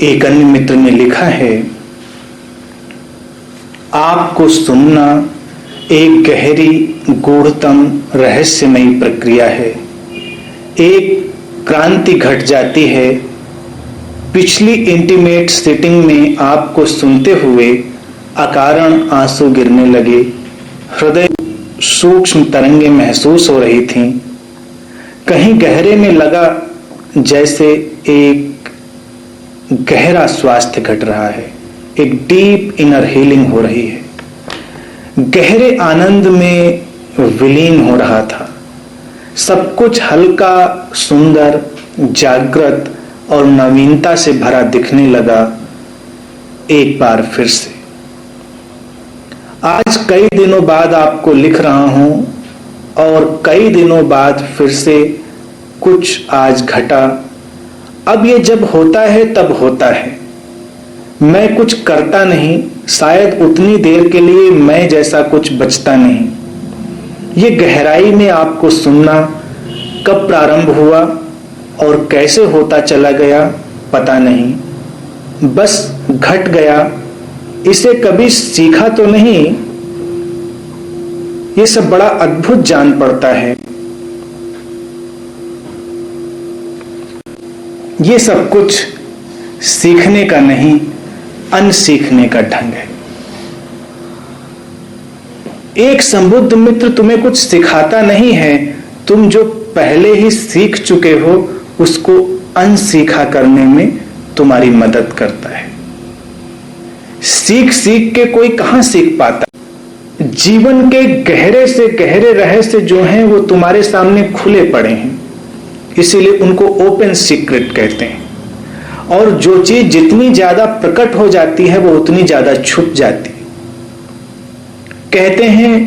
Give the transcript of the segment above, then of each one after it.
एक अन्य मित्र ने लिखा है, आपको सुनना एक गहरी गूढ़तम रहस्यमयी प्रक्रिया है। एक क्रांति घट जाती है। पिछली इंटीमेट सिटिंग में आपको सुनते हुए अकारण आंसू गिरने लगे। हृदय सूक्ष्म तरंगें महसूस हो रही थीं। कहीं गहरे में लगा जैसे एक गहरा स्वास्थ्य घट रहा है, एक डीप इनर हीलिंग हो रही है। गहरे आनंद में विलीन हो रहा था। सब कुछ हल्का, सुंदर, जागृत और नवीनता से भरा दिखने लगा एक बार फिर से। आज कई दिनों बाद आपको लिख रहा हूं और कई दिनों बाद फिर से कुछ आज घटा। अब ये जब होता है तब होता है। मैं कुछ करता नहीं, शायद उतनी देर के लिए मैं जैसा कुछ बचता नहीं। ये गहराई में आपको सुनना कब प्रारंभ हुआ और कैसे होता चला गया पता नहीं, बस घट गया। इसे कभी सीखा तो नहीं। ये सब बड़ा अद्भुत जान पड़ता है। ये सब कुछ सीखने का नहीं, अनसीखने का ढंग है। एक संबुद्ध मित्र तुम्हें कुछ सिखाता नहीं है, तुम जो पहले ही सीख चुके हो उसको अनसीखा करने में तुम्हारी मदद करता है। सीख सीख के कोई कहां सीख पाता। जीवन के गहरे से गहरे रहस्य जो हैं वो तुम्हारे सामने खुले पड़े हैं, इसीलिए उनको ओपन सीक्रेट कहते हैं। और जो चीज जितनी ज्यादा प्रकट हो जाती है वो उतनी ज्यादा छुप जाती है। कहते हैं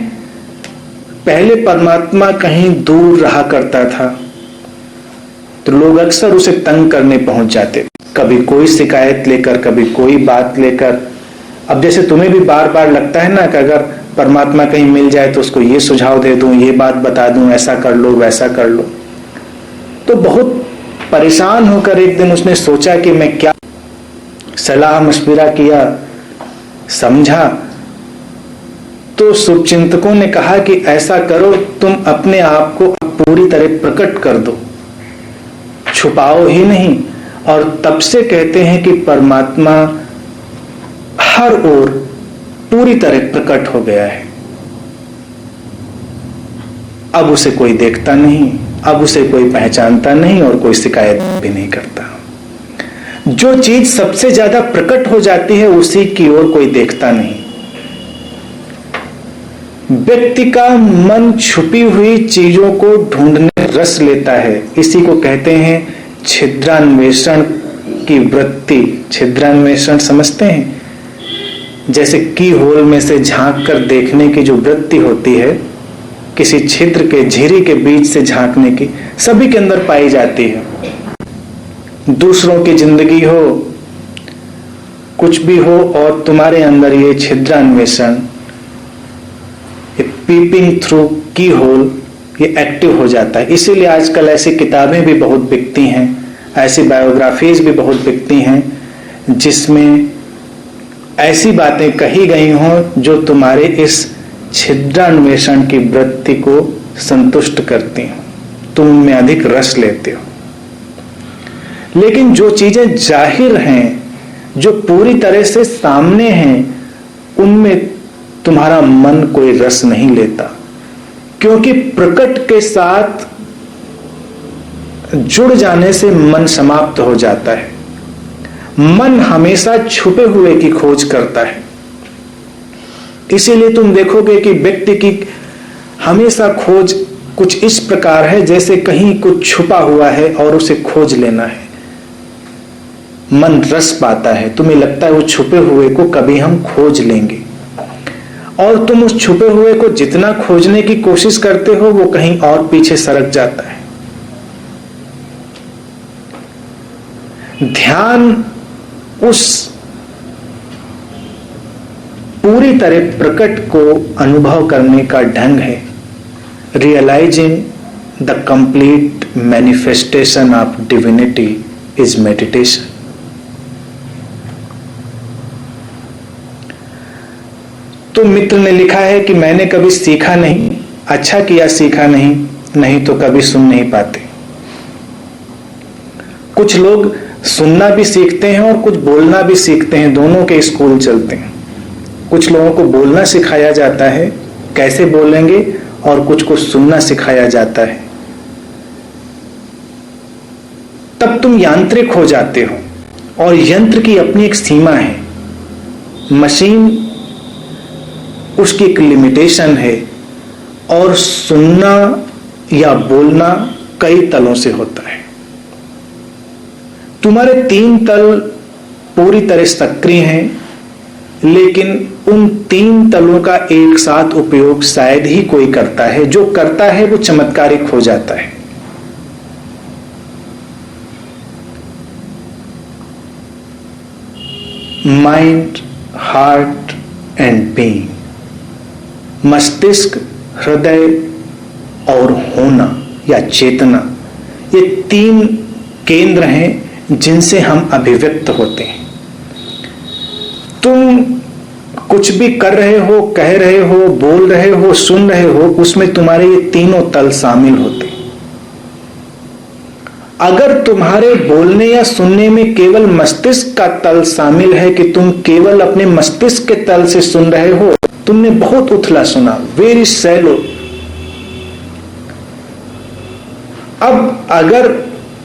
पहले परमात्मा कहीं दूर रहा करता था तो लोग अक्सर उसे तंग करने पहुंच जाते, कभी कोई शिकायत लेकर, कभी कोई बात लेकर। अब जैसे तुम्हें भी बार बार लगता है ना कि अगर परमात्मा कहीं मिल जाए तो उसको ये सुझाव दे दूं, ये बात बता दूं, ऐसा कर लो, वैसा कर लो। तो बहुत परेशान होकर एक दिन उसने सोचा कि मैं क्या सलाह मशविरा किया, समझा। तो शुभचिंतकों ने कहा कि ऐसा करो, तुम अपने आप को पूरी तरह प्रकट कर दो, छुपाओ ही नहीं। और तब से कहते हैं कि परमात्मा हर ओर पूरी तरह प्रकट हो गया है। अब उसे कोई देखता नहीं, अब उसे कोई पहचानता नहीं और कोई शिकायत भी नहीं करता। जो चीज सबसे ज्यादा प्रकट हो जाती है उसी की ओर कोई देखता नहीं। व्यक्ति का मन छुपी हुई चीजों को ढूंढने रस लेता है। इसी को कहते हैं छिद्रान्वेषण की वृत्ति। छिद्रान्वेषण समझते हैं? जैसे की होल में से झांक कर देखने की जो वृत्ति होती है, किसी छिद्र के, झिरी के बीच से झांकने की, सभी के अंदर पाई जाती है। दूसरों की जिंदगी हो, कुछ भी हो, और तुम्हारे अंदर ये छिद्रान्वेषण, ये पीपिंग थ्रू की होल, ये एक्टिव हो जाता है। इसीलिए आजकल ऐसी किताबें भी बहुत बिकती हैं, ऐसी बायोग्राफीज भी बहुत बिकती हैं जिसमें ऐसी बातें कही गई हों जो तुम्हारे इस छिद्रान्वेषण की वृत्ति को संतुष्ट करती हो, तुम उनमें अधिक रस लेते हो। लेकिन जो चीजें जाहिर हैं, जो पूरी तरह से सामने हैं, उनमें तुम्हारा मन कोई रस नहीं लेता, क्योंकि प्रकट के साथ जुड़ जाने से मन समाप्त हो जाता है। मन हमेशा छुपे हुए की खोज करता है। इसीलिए तुम देखोगे कि व्यक्ति की हमेशा खोज कुछ इस प्रकार है जैसे कहीं कुछ छुपा हुआ है और उसे खोज लेना है। मन रस पाता है, तुम्हें लगता है वो छुपे हुए को कभी हम खोज लेंगे, और तुम उस छुपे हुए को जितना खोजने की कोशिश करते हो वो कहीं और पीछे सरक जाता है। ध्यान उस पूरी तरह प्रकट को अनुभव करने का ढंग है। Realising the complete manifestation of divinity is meditation. तो मित्र ने लिखा है कि मैंने कभी सीखा नहीं, अच्छा किया सीखा नहीं, नहीं तो कभी सुन नहीं पाते। कुछ लोग सुनना भी सीखते हैं और कुछ बोलना भी सीखते हैं, दोनों के स्कूल चलते हैं। कुछ लोगों को बोलना सिखाया जाता है, कैसे बोलेंगे, और कुछ को सुनना सिखाया जाता है। तब तुम यांत्रिक हो जाते हो, और यंत्र की अपनी एक सीमा है, मशीन उसकी एक लिमिटेशन है, और सुनना या बोलना कई तलों से होता है। तुम्हारे 3 तल पूरी तरह सक्रिय हैं, लेकिन उन 3 तलों का एक साथ उपयोग शायद ही कोई करता है। जो करता है वो चमत्कारिक हो जाता है। माइंड, हार्ट एंड बीइंग, मस्तिष्क, हृदय और होना या चेतना, ये 3 केंद्र हैं जिनसे हम अभिव्यक्त होते हैं। तुम कुछ भी कर रहे हो, कह रहे हो, बोल रहे हो, सुन रहे हो, उसमें तुम्हारे ये तीनों तल शामिल होते हैं। अगर तुम्हारे बोलने या सुनने में केवल मस्तिष्क का तल शामिल है कि तुम केवल अपने मस्तिष्क के तल से सुन रहे हो, तुमने बहुत उथला सुना, वेरी सैलो। अब अगर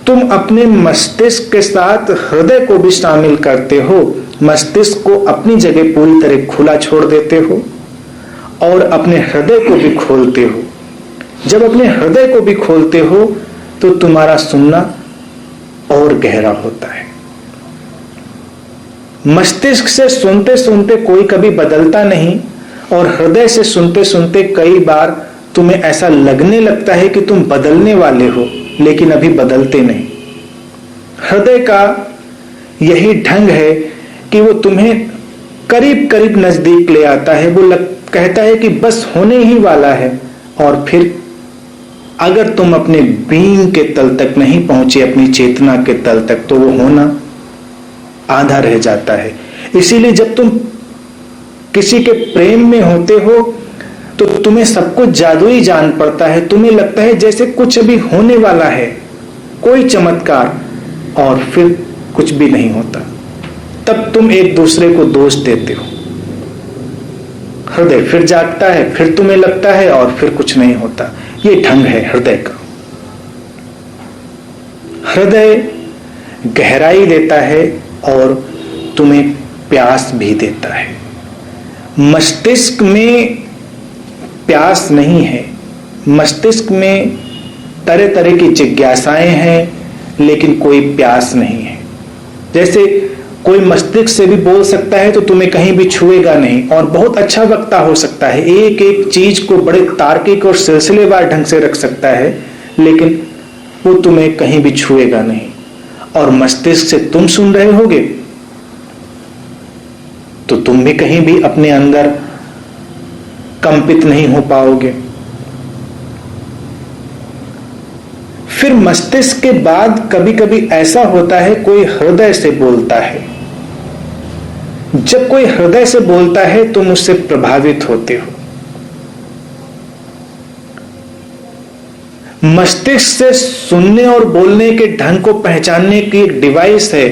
तुम अपने मस्तिष्क के साथ हृदय को भी शामिल करते हो, मस्तिष्क को अपनी जगह पूरी तरह खुला छोड़ देते हो और अपने हृदय को भी खोलते हो, जब अपने हृदय को भी खोलते हो तो तुम्हारा सुनना और गहरा होता है। मस्तिष्क से सुनते सुनते कोई कभी बदलता नहीं, और हृदय से सुनते सुनते कई बार तुम्हें ऐसा लगने लगता है कि तुम बदलने वाले हो, लेकिन अभी बदलते नहीं। हृदय का यही ढंग है कि वो तुम्हें करीब करीब नजदीक ले आता है। वो कहता है कि बस होने ही वाला है, और फिर अगर तुम अपने बीइंग के तल तक नहीं पहुंचे, अपनी चेतना के तल तक, तो वो होना आधा रह जाता है। इसीलिए जब तुम किसी के प्रेम में होते हो तो तुम्हें सब कुछ जादुई जान पड़ता है। तुम्हें लगता है जैसे कुछ अभी होने वाला है, कोई चमत्कार, और फिर कुछ भी नहीं होता। तब तुम एक दूसरे को दोष देते हो। हृदय फिर जागता है, फिर तुम्हें लगता है, और फिर कुछ नहीं होता। ये ढंग है हृदय का। हृदय गहराई देता है और तुम्हें प्यास भी देता है। मस्तिष्क में प्यास नहीं है। मस्तिष्क में तरह तरह की जिज्ञासाएं हैं, लेकिन कोई प्यास नहीं है। जैसे कोई मस्तिष्क से भी बोल सकता है तो तुम्हें कहीं भी छुएगा नहीं, और बहुत अच्छा वक्ता हो सकता है, एक एक चीज को बड़े तार्किक और सिलसिलेवार ढंग से रख सकता है, लेकिन वो तुम्हें कहीं भी छुएगा नहीं। और मस्तिष्क से तुम सुन रहे होगे तो तुम भी कहीं भी अपने अंदर कंपित नहीं हो पाओगे। फिर मस्तिष्क के बाद कभी कभी ऐसा होता है कोई हृदय से बोलता है। जब कोई हृदय से बोलता है तुम उससे प्रभावित होते हो। मस्तिष्क से सुनने और बोलने के ढंग को पहचानने की एक डिवाइस है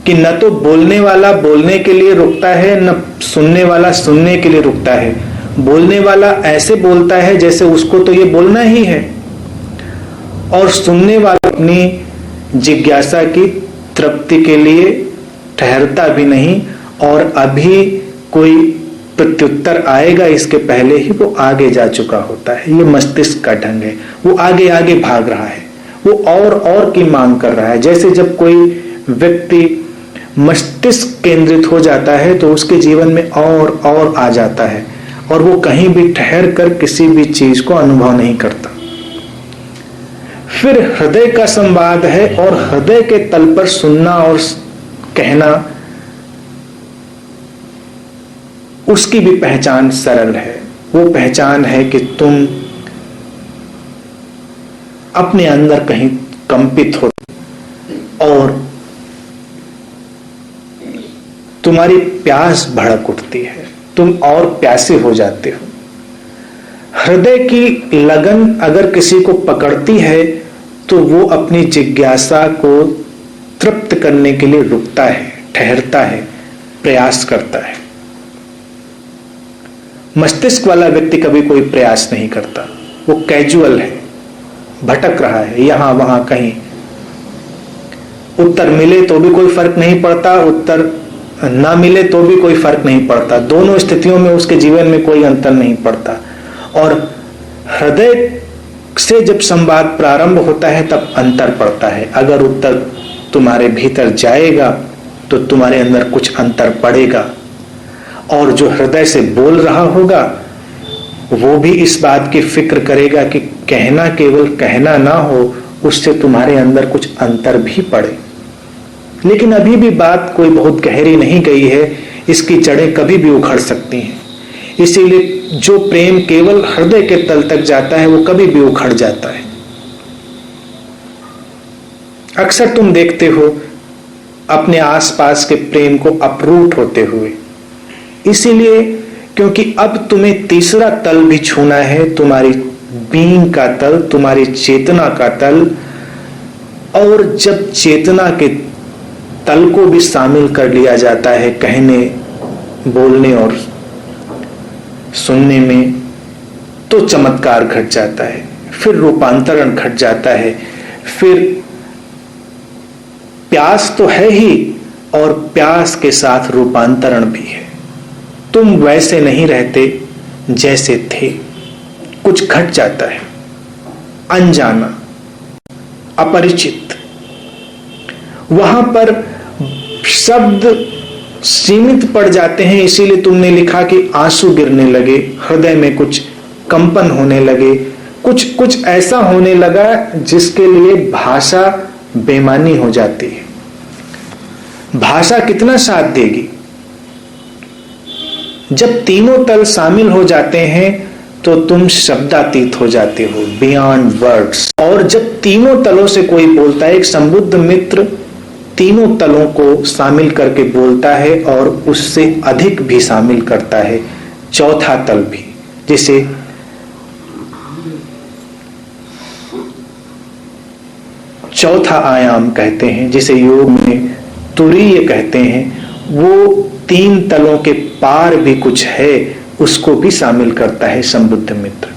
कि न तो बोलने वाला बोलने के लिए रुकता है, न सुनने वाला सुनने के लिए रुकता है। बोलने वाला ऐसे बोलता है जैसे उसको तो ये बोलना ही है, और सुनने वाला अपनी जिज्ञासा की तृप्ति के लिए ठहरता भी नहीं, और अभी कोई प्रत्युत्तर आएगा इसके पहले ही वो आगे जा चुका होता है। ये मस्तिष्क का ढंग है। वो आगे आगे भाग रहा है, वो और की मांग कर रहा है। जैसे जब कोई व्यक्ति मस्तिष्क केंद्रित हो जाता है तो उसके जीवन में और आ जाता है, और वो कहीं भी ठहर कर किसी भी चीज को अनुभव नहीं करता। फिर हृदय का संवाद है, और हृदय के तल पर सुनना और कहना, उसकी भी पहचान सरल है। वो पहचान है कि तुम अपने अंदर कहीं कंपित हो और तुम्हारी प्यास भड़क उठती है। तुम और प्यासे हो जाते हो। हृदय की लगन अगर किसी को पकड़ती है तो वो अपनी जिज्ञासा को तृप्त करने के लिए रुकता है, ठहरता है, प्रयास करता है। मस्तिष्क वाला व्यक्ति कभी कोई प्रयास नहीं करता, वो कैजुअल है, भटक रहा है यहां वहां कहीं। उत्तर मिले तो भी कोई फर्क नहीं पड़ता, उत्तर ना मिले तो भी कोई फर्क नहीं पड़ता, दोनों स्थितियों में उसके जीवन में कोई अंतर नहीं पड़ता। और हृदय से जब संवाद प्रारंभ होता है तब अंतर पड़ता है। अगर उत्तर तुम्हारे भीतर जाएगा तो तुम्हारे अंदर कुछ अंतर पड़ेगा, और जो हृदय से बोल रहा होगा वो भी इस बात की फिक्र करेगा कि कहना केवल कहना ना हो, उससे तुम्हारे अंदर कुछ अंतर भी पड़े। लेकिन अभी भी बात कोई बहुत गहरी नहीं गई है, इसकी जड़ें कभी भी उखड़ सकती हैं। इसीलिए जो प्रेम केवल हृदय के तल तक जाता है वो कभी भी उखड़ जाता है। अक्सर तुम देखते हो अपने आसपास के प्रेम को अपरूट होते हुए, इसीलिए क्योंकि अब तुम्हें तीसरा तल भी छूना है, तुम्हारी बीइंग का तल, तुम्हारी चेतना का तल। और जब चेतना के तल को भी शामिल कर लिया जाता है कहने, बोलने और सुनने में, तो चमत्कार घट जाता है, फिर रूपांतरण घट जाता है। फिर प्यास तो है ही और प्यास के साथ रूपांतरण भी है। तुम वैसे नहीं रहते जैसे थे, कुछ घट जाता है। अनजाना, अपरिचित, वहां पर शब्द सीमित पड़ जाते हैं। इसीलिए तुमने लिखा कि आंसू गिरने लगे, हृदय में कुछ कंपन होने लगे, कुछ ऐसा होने लगा जिसके लिए भाषा बेमानी हो जाती है। भाषा कितना साथ देगी? जब तीनों तल शामिल हो जाते हैं तो तुम शब्दातीत हो जाते हो, बियॉन्ड वर्ड्स। और जब तीनों तलों से कोई बोलता है, एक संबुद्ध मित्र तीनों तलों को शामिल करके बोलता है और उससे अधिक भी शामिल करता है, चौथा तल भी, जिसे चौथा आयाम कहते हैं, जिसे योग में तुरीय कहते हैं। वो तीन तलों के पार भी कुछ है, उसको भी शामिल करता है संबुद्ध मित्र।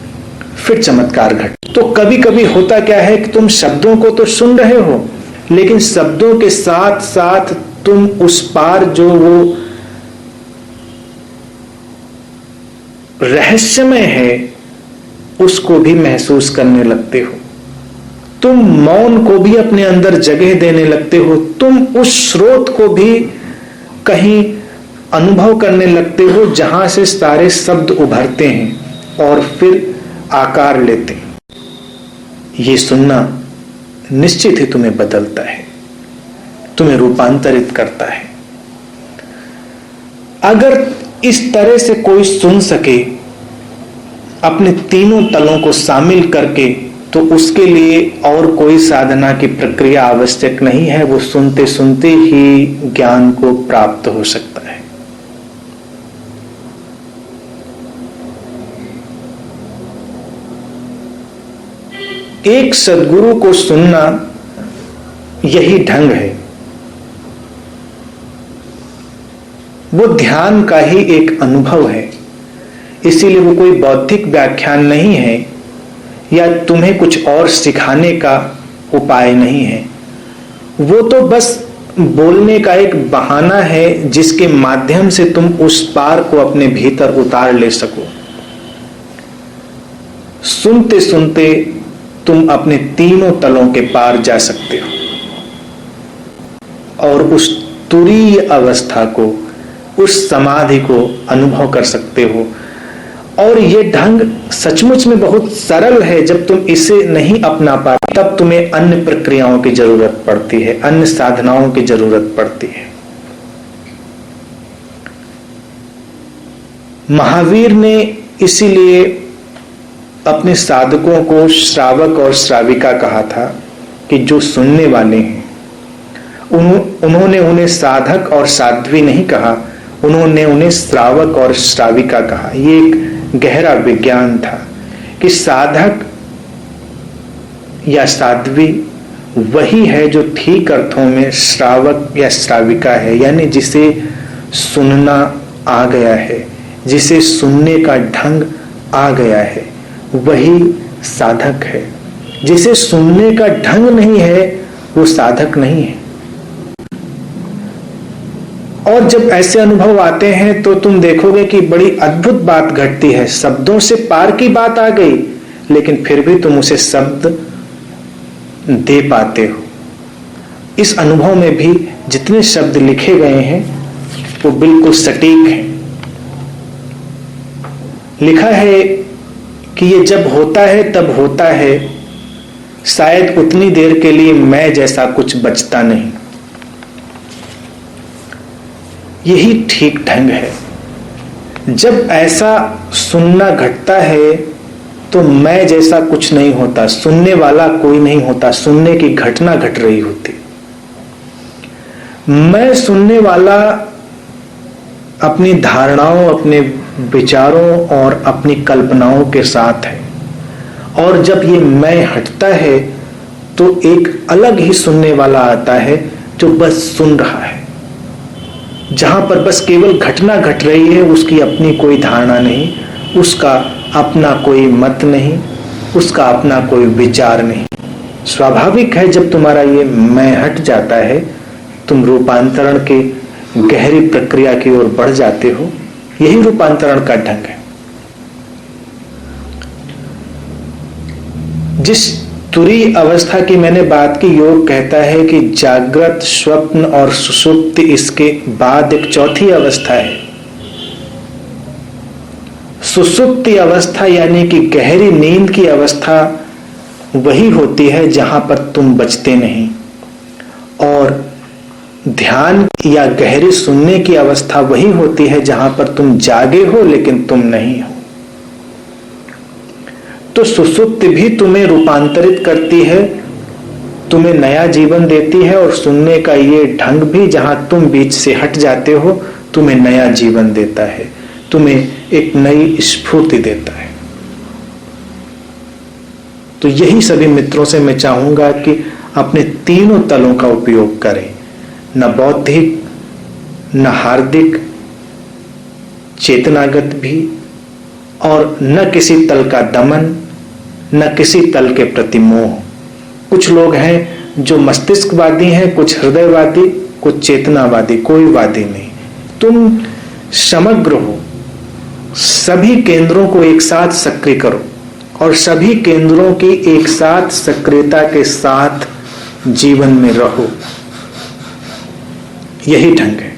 फिर चमत्कार घट। तो कभी कभी होता क्या है कि तुम शब्दों को तो सुन रहे हो, लेकिन शब्दों के साथ साथ तुम उस पार जो वो रहस्यमय है उसको भी महसूस करने लगते हो। तुम मौन को भी अपने अंदर जगह देने लगते हो, तुम उस स्रोत को भी कहीं अनुभव करने लगते हो जहां से सारे शब्द उभरते हैं और फिर आकार लेते हैं। ये सुनना निश्चित ही तुम्हें बदलता है, तुम्हें रूपांतरित करता है। अगर इस तरह से कोई सुन सके अपने तीनों तलों को शामिल करके, तो उसके लिए और कोई साधना की प्रक्रिया आवश्यक नहीं है, वो सुनते सुनते ही ज्ञान को प्राप्त हो सकता है। एक सद्गुरु को सुनना यही ढंग है, वो ध्यान का ही एक अनुभव है। इसीलिए वो कोई बौद्धिक व्याख्यान नहीं है या तुम्हें कुछ और सिखाने का उपाय नहीं है। वो तो बस बोलने का एक बहाना है जिसके माध्यम से तुम उस पार को अपने भीतर उतार ले सको। सुनते सुनते तुम अपने तीनों तलों के पार जा सकते हो और उस तुरीय अवस्था को, उस समाधि को अनुभव कर सकते हो। और ये ढंग सचमुच में बहुत सरल है। जब तुम इसे नहीं अपना पाते तब तुम्हें अन्य प्रक्रियाओं की जरूरत पड़ती है, अन्य साधनाओं की जरूरत पड़ती है। महावीर ने इसीलिए अपने साधकों को श्रावक और श्राविका कहा था कि जो सुनने वाले हैं, उन्होंने उन्हें साधक और साध्वी नहीं कहा, उन्होंने उन्हें श्रावक और श्राविका कहा। ये एक गहरा विज्ञान था कि साधक या साध्वी वही है जो ठीक अर्थों में श्रावक या श्राविका है, यानी जिसे सुनना आ गया है, जिसे सुनने का ढंग आ गया है, वही साधक है। जिसे सुनने का ढंग नहीं है वो साधक नहीं है। और जब ऐसे अनुभव आते हैं तो तुम देखोगे कि बड़ी अद्भुत बात घटती है। शब्दों से पार की बात आ गई, लेकिन फिर भी तुम उसे शब्द दे पाते हो। इस अनुभव में भी जितने शब्द लिखे गए हैं वो बिल्कुल सटीक हैं। लिखा है कि ये जब होता है तब होता है, शायद उतनी देर के लिए मैं जैसा कुछ बचता नहीं। यही ठीक ढंग है। जब ऐसा सुनना घटता है तो मैं जैसा कुछ नहीं होता, सुनने वाला कोई नहीं होता, सुनने की घटना घट रही होती। मैं सुनने वाला अपनी धारणाओं, अपने विचारों और अपनी कल्पनाओं के साथ है। और जब ये मैं हटता है तो एक अलग ही सुनने वाला आता है जो बस सुन रहा है। जहां पर बस केवल घटना घट रही है, उसकी अपनी कोई धारणा नहीं, उसका अपना कोई मत नहीं, उसका अपना कोई विचार नहीं। स्वाभाविक है जब तुम्हारा ये मैं हट जाता है, तुम रूपांतरण की गहरी प्रक्रिया की ओर बढ़ जाते हो। यही रूपांतरण का ढंग है। जिस तुरीय अवस्था की मैंने बात की, योग कहता है कि जागृत, स्वप्न और सुषुप्ति, इसके बाद एक चौथी अवस्था है। सुषुप्ति अवस्था यानी कि गहरी नींद की अवस्था वही होती है जहां पर तुम बचते नहीं। और ध्यान या गहरी सुनने की अवस्था वही होती है जहां पर तुम जागे हो लेकिन तुम नहीं हो। तो सुषुप्ति भी तुम्हें रूपांतरित करती है, तुम्हें नया जीवन देती है। और सुनने का ये ढंग भी, जहां तुम बीच से हट जाते हो, तुम्हें नया जीवन देता है, तुम्हें एक नई स्फूर्ति देता है। तो यही सभी मित्रों से मैं चाहूंगा कि अपने तीनों तलों का उपयोग करें, न बौद्धिक, न हार्दिक, चेतनागत भी, और न किसी तल का दमन, न किसी तल के प्रति मोह। कुछ लोग हैं जो मस्तिष्कवादी हैं, कुछ हृदयवादी, कुछ चेतनावादी, कोई वादी नहीं। तुम समग्र हो। सभी केंद्रों को एक साथ सक्रिय करो और सभी केंद्रों की एक साथ सक्रियता के साथ जीवन में रहो। यही ढंग है।